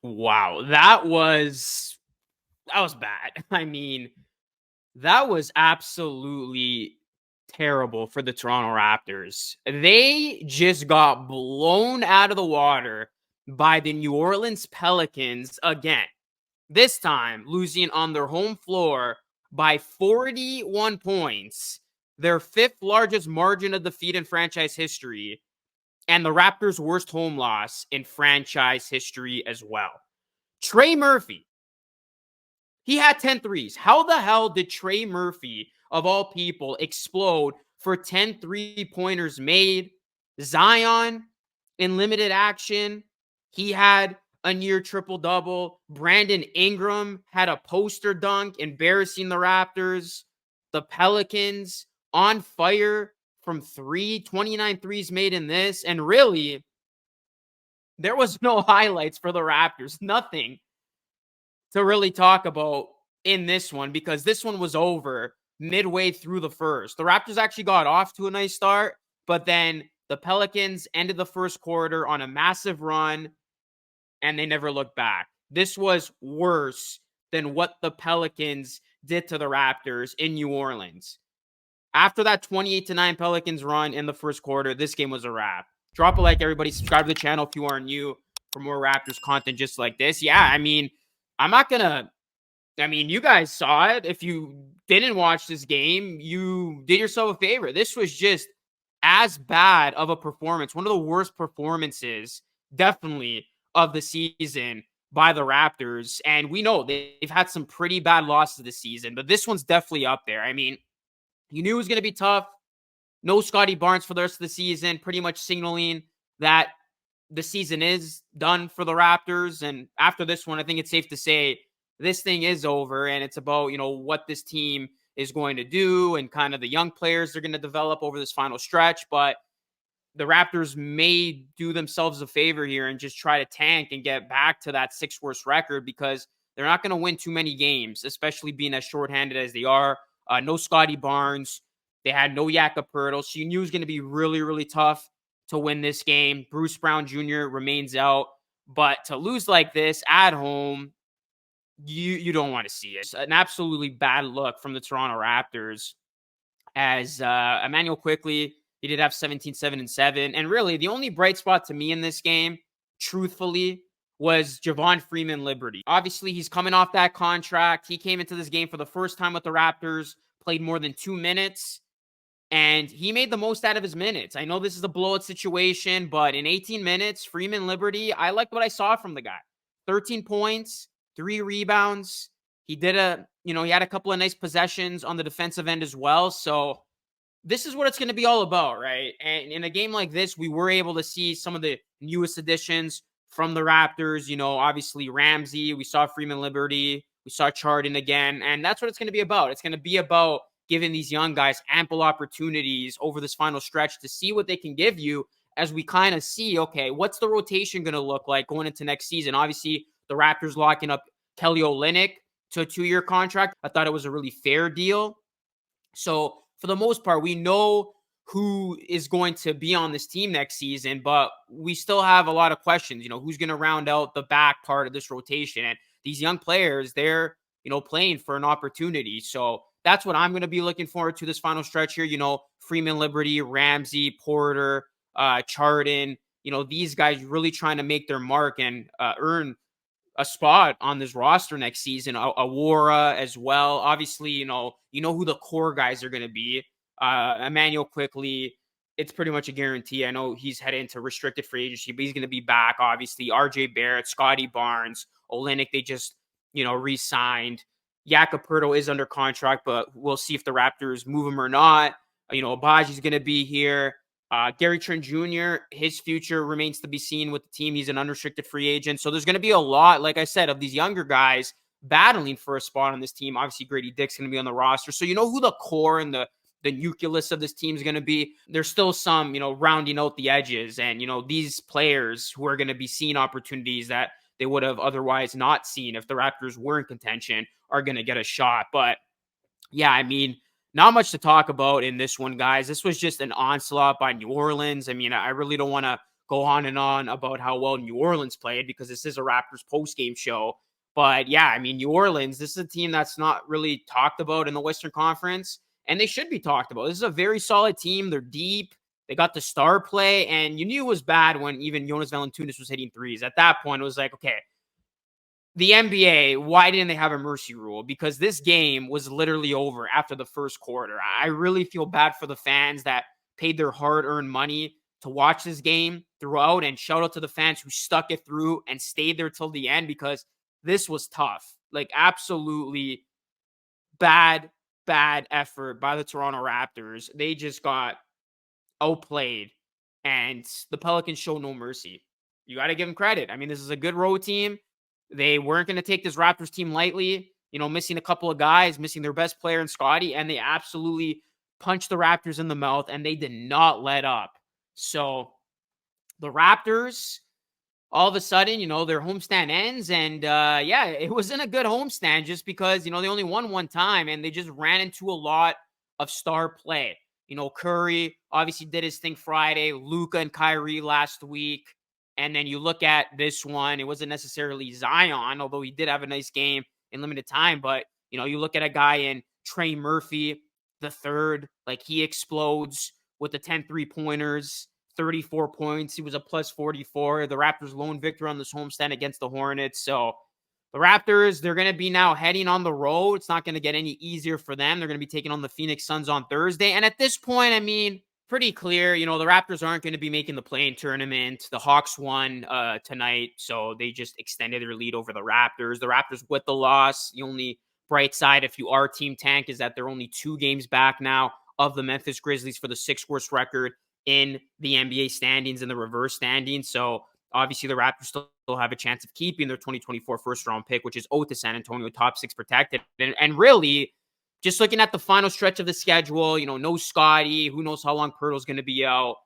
Wow, that was bad. I mean, that was absolutely terrible for the Toronto Raptors. They just got blown out of the water by the New Orleans Pelicans again. This time, losing on their home floor by 41 points, their fifth largest margin of defeat in franchise history, and the Raptors' worst home loss in franchise history as well. Trey Murphy, he had 10 threes. How the hell did Trey Murphy, of all people, explode for 10 3-pointers made? Zion in limited action, he had a near triple-double. Brandon Ingram had a poster dunk, embarrassing the Raptors. The Pelicans on fire from 29 threes made in this. And really, there was no highlights for the Raptors. Nothing to really talk about in this one because this one was over midway through the first. The Raptors actually got off to a nice start, but then the Pelicans ended the first quarter on a massive run and they never looked back. This was worse than what the Pelicans did to the Raptors in New Orleans. After that 28-9 Pelicans run in the first quarter, this game was a wrap. Drop a like, everybody. Subscribe to the channel if you are new for more Raptors content just like this. Yeah, I mean, I'm not going to. I mean, you guys saw it. If you didn't watch this game, you did yourself a favor. This was just as bad of a performance. One of the worst performances, definitely, of the season by the Raptors. And we know they've had some pretty bad losses this season, but this one's definitely up there. I mean, you knew it was going to be tough. No Scotty Barnes for the rest of the season, pretty much signaling that the season is done for the Raptors. And after this one, I think it's safe to say this thing is over. And it's about, what this team is going to do and kind of the young players they're going to develop over this final stretch. But the Raptors may do themselves a favor here and just try to tank and get back to that sixth worst record because they're not going to win too many games, especially being as shorthanded as they are. No Scotty Barnes. They had no Jakob Poeltl. So you knew it was going to be really, really tough to win this game. Bruce Brown Jr. remains out. But to lose like this at home, you don't want to see it. It's an absolutely bad look from the Toronto Raptors. As Emmanuel Quickly, he did have 17, 7, and 7. And really, the only bright spot to me in this game, truthfully, was Javon Freeman Liberty. Obviously, he's coming off that contract. He came into this game for the first time with the Raptors, played more than 2 minutes, and he made the most out of his minutes. I know this is a blowout situation, but in 18 minutes, Freeman Liberty, I liked what I saw from the guy. 13 points, 3 rebounds. He did he had a couple of nice possessions on the defensive end as well. So this is what it's going to be all about, right? And in a game like this, we were able to see some of the newest additions from the Raptors. Obviously Ramsey, we saw Freeman Liberty, we saw Chardon again, and that's what it's going to be about. It's going to be about giving these young guys ample opportunities over this final stretch to see what they can give you as we kind of see, okay, what's the rotation going to look like going into next season? Obviously, the Raptors locking up Kelly Olynyk to a 2-year contract. I thought it was a really fair deal. So for the most part, we know who is going to be on this team next season, but we still have a lot of questions. Who's going to round out the back part of this rotation? And these young players, they're, playing for an opportunity. So that's what I'm going to be looking forward to this final stretch here. Freeman Liberty, Ramsey, Porter, Chardon, these guys really trying to make their mark and earn a spot on this roster next season. Awara as well. Obviously, you know who the core guys are going to be. Emmanuel Quickly, it's pretty much a guarantee. I know he's headed into restricted free agency, but he's going to be back. Obviously, RJ Barrett, Scotty Barnes, Olynyk, they just, re-signed. Jakob Poeltl is under contract, but we'll see if the Raptors move him or not. Abaji's going to be here. Gary Trent Jr., his future remains to be seen with the team. He's an unrestricted free agent. So there's going to be a lot, like I said, of these younger guys battling for a spot on this team. Obviously, Grady Dick's going to be on the roster. So you know who the core and the nucleus of this team is going to be. There's still some, rounding out the edges. And, these players who are going to be seeing opportunities that they would have otherwise not seen if the Raptors were in contention are going to get a shot. But, yeah, I mean, not much to talk about in this one, guys. This was just an onslaught by New Orleans. I mean, I really don't want to go on and on about how well New Orleans played because this is a Raptors post-game show. But yeah, I mean, New Orleans, this is a team that's not really talked about in the Western Conference, and they should be talked about. This is a very solid team. They're deep. They got the star play, and you knew it was bad when even Jonas Valanciunas was hitting threes. At that point, it was like, okay, the NBA, why didn't they have a mercy rule? Because this game was literally over after the first quarter. I really feel bad for the fans that paid their hard-earned money to watch this game throughout, and shout out to the fans who stuck it through and stayed there till the end because this was tough. Like, absolutely bad, bad effort by the Toronto Raptors. They just got outplayed, and the Pelicans show no mercy. You got to give them credit. I mean, this is a good road team. They weren't going to take this Raptors team lightly, missing a couple of guys, missing their best player in Scotty, and they absolutely punched the Raptors in the mouth, and they did not let up. So the Raptors, all of a sudden, their homestand ends, and yeah, it wasn't a good homestand just because, they only won one time, and they just ran into a lot of star play. Curry obviously did his thing Friday, Luka and Kyrie last week. And then you look at this one, it wasn't necessarily Zion, although he did have a nice game in limited time. But, you look at a guy in Trey Murphy, the third, like he explodes with the 10 3-pointers, 34 points. He was a plus 44. The Raptors' lone victory on this homestand against the Hornets. So the Raptors, they're going to be now heading on the road. It's not going to get any easier for them. They're going to be taking on the Phoenix Suns on Thursday. And at this point, I mean, pretty clear, the Raptors aren't going to be making the play-in tournament. The Hawks won tonight, so they just extended their lead over the Raptors. The Raptors with the loss, the only bright side if you are Team Tank is that they're only 2 games back now of the Memphis Grizzlies for the 6th worst record in the NBA standings, in the reverse standings. So obviously the Raptors still have a chance of keeping their 2024 first-round pick, which is owed to San Antonio, top 6 protected. And really, just looking at the final stretch of the schedule, no Scotty, who knows how long Pirtle's going to be out.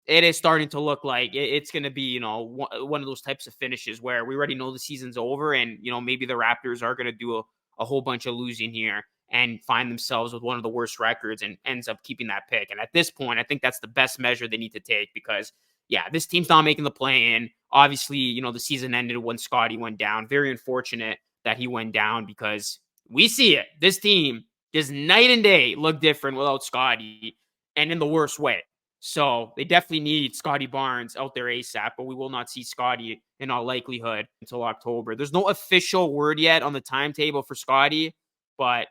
It is starting to look like it's going to be, one of those types of finishes where we already know the season's over, and, maybe the Raptors are going to do a whole bunch of losing here and find themselves with one of the worst records and ends up keeping that pick. And at this point, I think that's the best measure they need to take because, yeah, this team's not making the play-in. Obviously, the season ended when Scotty went down. Very unfortunate that he went down because we see it. This team just night and day look different without Scotty, and in the worst way. So they definitely need Scotty Barnes out there ASAP, but we will not see Scotty in all likelihood until October. There's no official word yet on the timetable for Scotty, but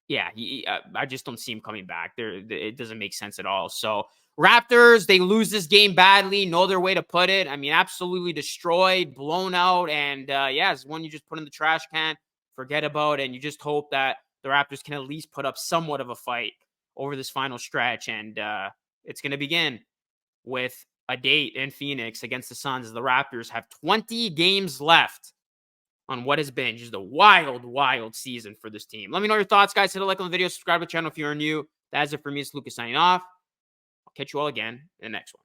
yeah, I just don't see him coming back. It doesn't make sense at all. So Raptors, they lose this game badly, know their way to put it. I mean, absolutely destroyed, blown out, and yeah, it's one you just put in the trash can, forget about, and you just hope that the Raptors can at least put up somewhat of a fight over this final stretch. And it's going to begin with a date in Phoenix against the Suns. The Raptors have 20 games left on what has been just a wild, wild season for this team. Let me know your thoughts, guys. Hit a like on the video, subscribe to the channel if you're new. That's it for me. It's Lucas signing off. I'll catch you all again in the next one.